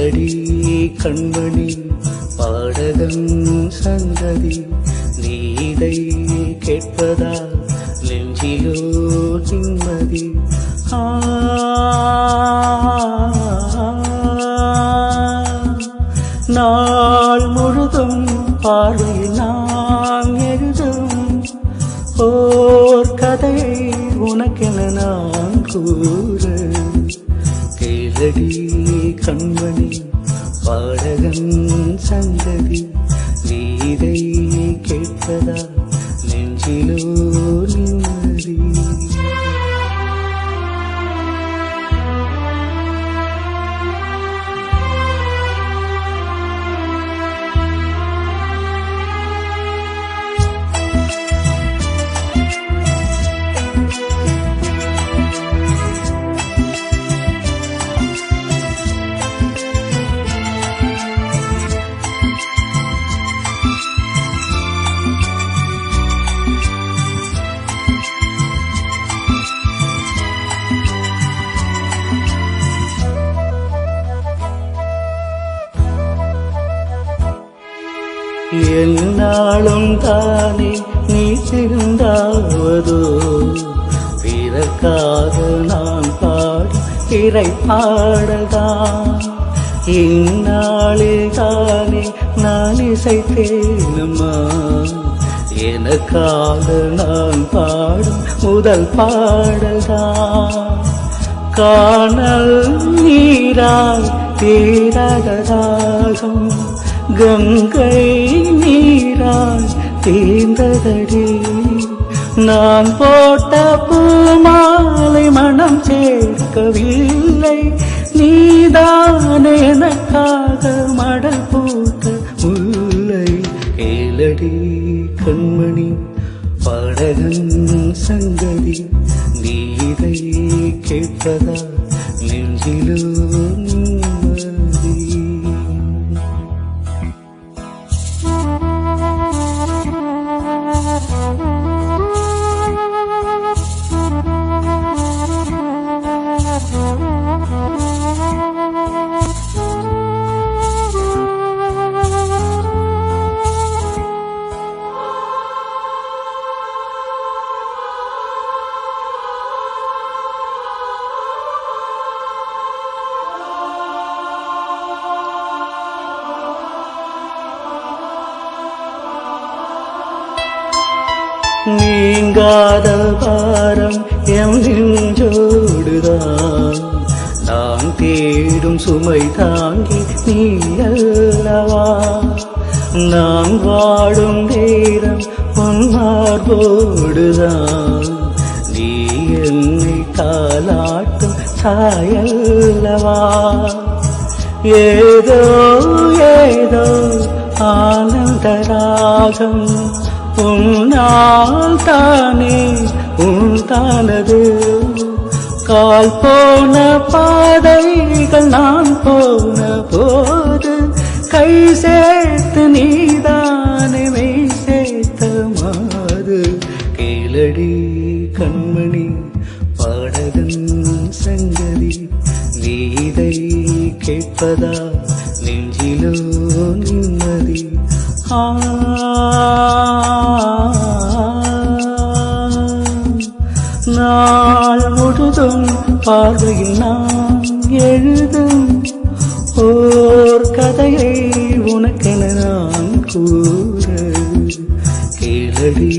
கேளடி கண்மணி பாடகன் சந்ததி நீதை கேட்பதா நெஞ்சிலோ நிம்மதி. நாள் முழுதும் பார்வையில் நான் எழுதும் ஓர் கதையை உனக்கென நான் கூற. கேளடி கண்மணி பாடகன் சந்ததி நீதை கேட்பதா நெஞ்சிலோ நிம்மதி. என்னாலும் தானே நீ திருந்தாவதோ பிறக்காக நான் பாடி இறை பாடதான். இந்நாளே தானே நான் இசைத்தேனம்மா எனக்காக நான் பாடும் முதல் பாடல்தான். காணல் நீரால் தீரகதாகும் கங்கை நீரால் தீர்ந்ததடி. நான் போட்ட பூமாலை மனம் சேர்க்கவில்லை நீதான் எனக்காக மடல் போட்ட முல்லை. கேளடி கண்மணி பாடகன் சங்கதி நீதை கேட்பதா நெஞ்சிலோ நிம்மதி. நீங்காத பாரம் எம் நெஞ்சோடுதான் நான் தேடும் சுமை தாங்கி நீ அல்லவா. நான் வாடும் நேரம் பொன்மார்போடுதான் நீ என்னை தாலாட்டும் தாயல்லவா. ஏதோ ஏதோ ஆனந்தராகம் உன்னால் தானே உன் தானது. கால் போன பாதைகள் நான் போன போது கை சேர்த்து நீதானே மெய் சேர்த்த மாது. கேளடி கண்மணி பாடகன் சங்கதி நீதை கேட்பதா நெஞ்சிலோ நிம்மதி. நாள் முழுதும் பார்வையில் நான் எழுதும் ஓர் கதையை உனக்கென நான் கூற. கேளடி